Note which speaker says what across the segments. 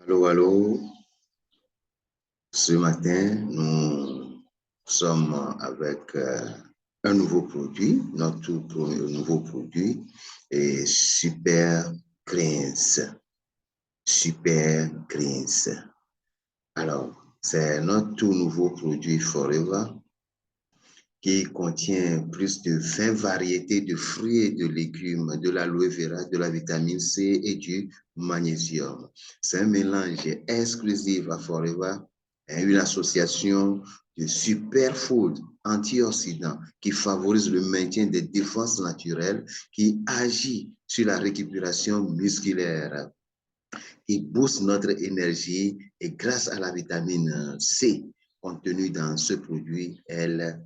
Speaker 1: Allô, allô. Ce matin, nous sommes avec un nouveau produit, notre tout premier nouveau produit, et Super Greens. Super Greens. Alors, c'est notre tout nouveau produit Forever qui contient plus de 20 variétés de fruits et de légumes, de l'aloe vera, de la vitamine C et du magnésium. C'est un mélange exclusif à Forever, une association de superfood antioxydants qui favorise le maintien des défenses naturelles, qui agit sur la récupération musculaire, qui booste notre énergie et grâce à la vitamine C contenue dans ce produit, elle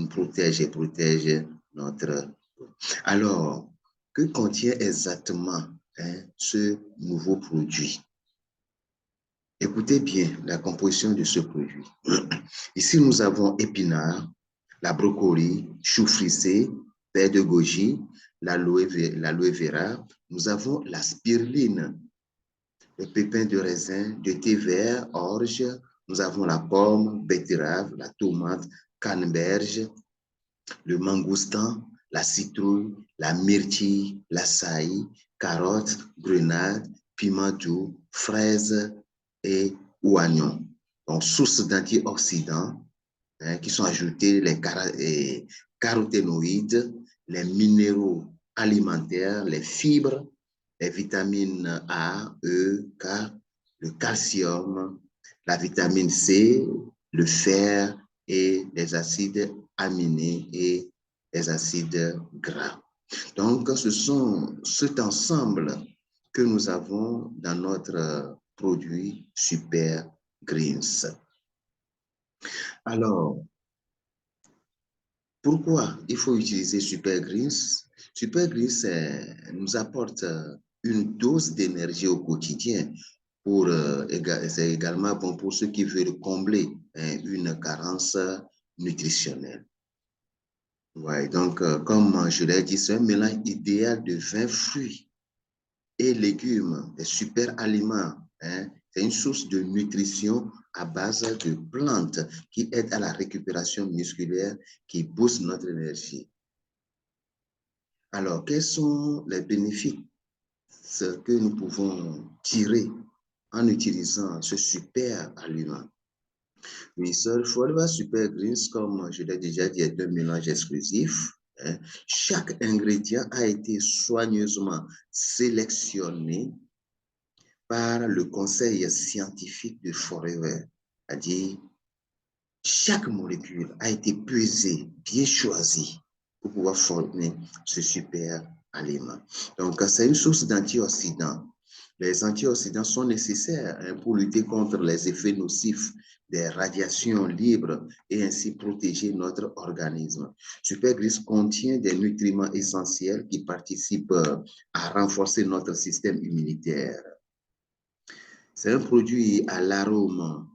Speaker 1: protège notre peau. Alors, que contient exactement ce nouveau produit? Écoutez bien la composition de ce produit. Ici, nous avons épinards, la brocoli, chou frisé, baie de goji, l'aloe vera. Nous avons la spiruline, le pépin de raisin, de thé vert, orge. Nous avons la pomme, betterave, la tomate, canneberge, le mangoustan, la citrouille, la myrtille, l'açaï, carotte, grenade, piment doux, fraise et oignon. Donc, source d'antioxydants qui sont ajoutés les caroténoïdes, les minéraux alimentaires, les fibres, les vitamines A, E, K, le calcium, la vitamine C, le fer et les acides aminés et les acides gras. Donc, ce sont cet ensemble que nous avons dans notre produit Super Greens. Alors, pourquoi il faut utiliser Super Greens? Super Greens nous apporte une dose d'énergie au quotidien. C'est également bon pour ceux qui veulent combler une carence nutritionnelle. Ouais, donc, comme je l'ai dit, c'est un mélange idéal de 20 fruits et légumes, des super aliments. C'est une source de nutrition à base de plantes qui aide à la récupération musculaire, qui booste notre énergie. Alors, quels sont les bénéfices que nous pouvons tirer en utilisant ce super aliment? Oui, Forever Super Greens, comme je l'ai déjà dit, est un mélange exclusif. Chaque ingrédient a été soigneusement sélectionné par le conseil scientifique de Forever, c'est-à-dire chaque molécule a été pesée, bien choisie pour pouvoir former ce super aliment. Donc, c'est une source d'antioxydants. Les antioxydants sont nécessaires pour lutter contre les effets nocifs des radiations libres et ainsi protéger notre organisme. Super Greens contient des nutriments essentiels qui participent à renforcer notre système immunitaire. C'est un produit à l'arôme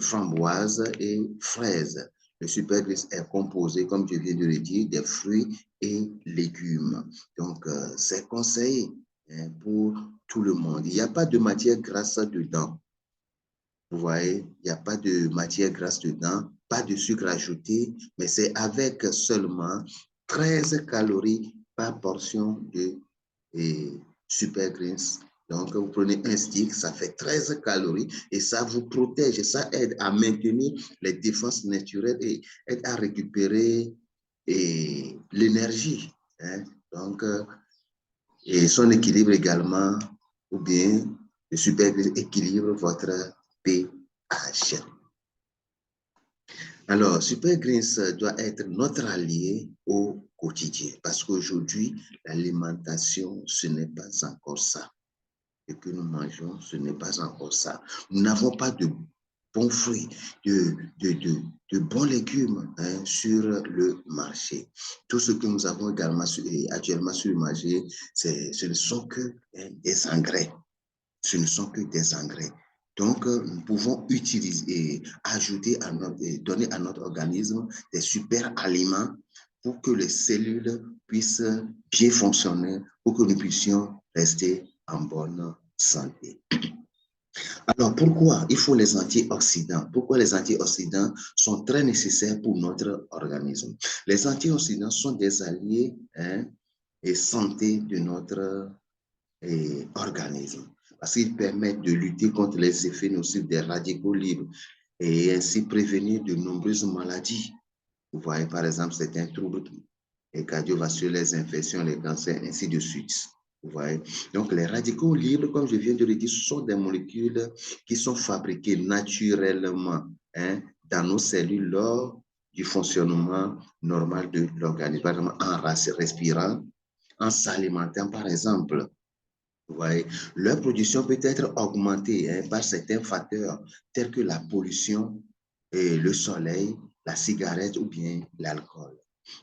Speaker 1: framboise et fraise. Le Super Greens est composé, comme je viens de le dire, des fruits et légumes. Donc, c'est conseillé pour tout le monde. Il n'y a pas de matière grasse dedans. Vous voyez, il n'y a pas de matière grasse dedans, pas de sucre ajouté, mais c'est avec seulement 13 calories par portion de Super Greens. Donc, vous prenez un stick, ça fait 13 calories et ça vous protège, ça aide à maintenir les défenses naturelles et aide à récupérer l'énergie. Donc, et son équilibre également, ou bien le Super Greens équilibre votre pH. Alors, Super Greens doit être notre allié au quotidien parce qu'aujourd'hui, l'alimentation, ce n'est pas encore ça. Et que nous mangeons, ce n'est pas encore ça. Nous n'avons pas de bons fruits, de bons légumes sur le marché. Tout ce que nous avons également actuellement sur le marché, ce ne sont que des engrais. Ce ne sont que des engrais. Donc, nous pouvons utiliser et ajouter donner à notre organisme des super aliments pour que les cellules puissent bien fonctionner, pour que nous puissions rester en bonne santé. Alors, pourquoi il faut les antioxydants? Pourquoi les antioxydants sont très nécessaires pour notre organisme? Les antioxydants sont des alliés et santé de notre organisme parce qu'ils permettent de lutter contre les effets nocifs des radicaux libres et ainsi prévenir de nombreuses maladies. Vous voyez, par exemple, certains troubles cardiovasculaires, les infections, les cancers, ainsi de suite. Vous voyez? Donc, les radicaux libres, comme je viens de le dire, sont des molécules qui sont fabriquées naturellement dans nos cellules lors du fonctionnement normal de l'organisme. Par exemple, en respirant, en s'alimentant, par exemple. Vous voyez? Leur production peut être augmentée par certains facteurs tels que la pollution, et le soleil, la cigarette ou bien l'alcool.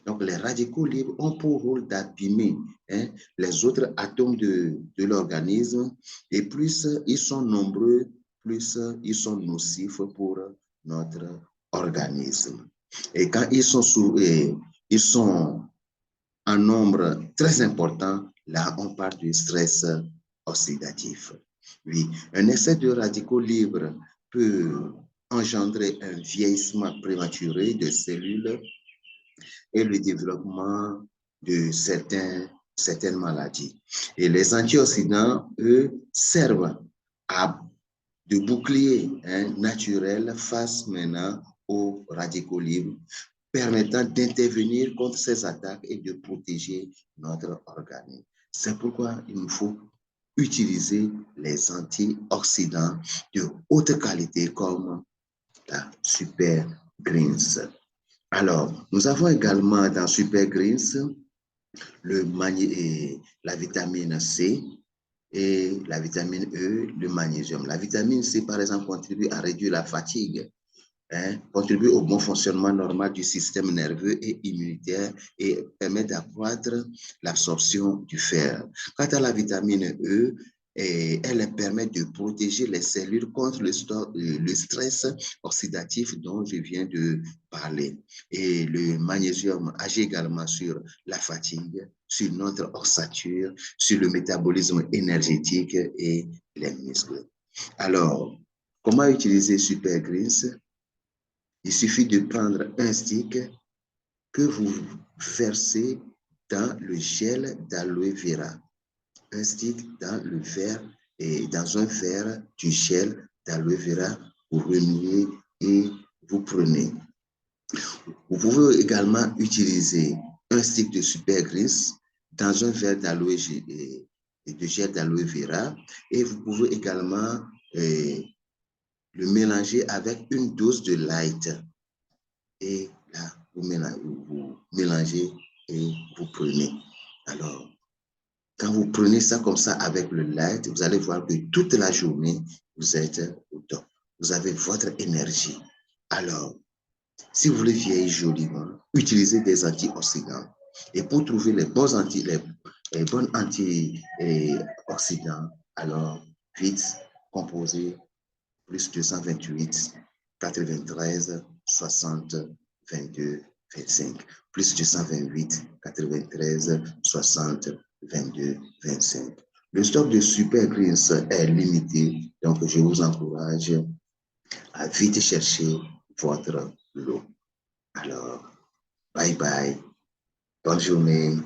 Speaker 1: Donc, les radicaux libres ont pour rôle d'abîmer les autres atomes de l'organisme et plus ils sont nombreux, plus ils sont nocifs pour notre organisme. Et quand ils sont en nombre très important, là, on parle du stress oxydatif. Oui, un excès de radicaux libres peut engendrer un vieillissement prématuré des cellules et le développement de certaines maladies. Et les antioxydants, eux, servent à de bouclier naturel face maintenant aux radicaux libres, permettant d'intervenir contre ces attaques et de protéger notre organisme. C'est pourquoi il nous faut utiliser les antioxydants de haute qualité comme la Super Greens. Alors, nous avons également dans Super Greens la vitamine C et la vitamine E, le magnésium. La vitamine C, par exemple, contribue à réduire la fatigue, contribue au bon fonctionnement normal du système nerveux et immunitaire et permet d'accroître l'absorption du fer. Quant à la vitamine E, elle permet de protéger les cellules contre le stress oxydatif dont je viens de parler. Et le magnésium agit également sur la fatigue, sur notre ossature, sur le métabolisme énergétique et les muscles. Alors, comment utiliser Super Greens? Il suffit de prendre un stick que vous versez dans le gel d'aloe vera. Un stick dans le verre et dans un verre du gel d'aloe vera, vous remuez et vous prenez. Vous pouvez également utiliser un stick de Super Greens dans un verre de gel d'aloe vera et vous pouvez également le mélanger avec une dose de light. Et là, vous mélangez et vous prenez. Alors, quand vous prenez ça comme ça avec le light, vous allez voir que toute la journée, vous êtes au top. Vous avez votre énergie. Alors, si vous voulez vieillir joliment, utilisez des antioxydants. Et pour trouver les bons antioxydants, alors vite composez plus 228, 93, 60, 22, 25. Plus 228, 93, 60, 22, 25. Le stock de Super Greens est limité, donc je vous encourage à vite chercher votre lot. Alors, bye bye, bonne journée.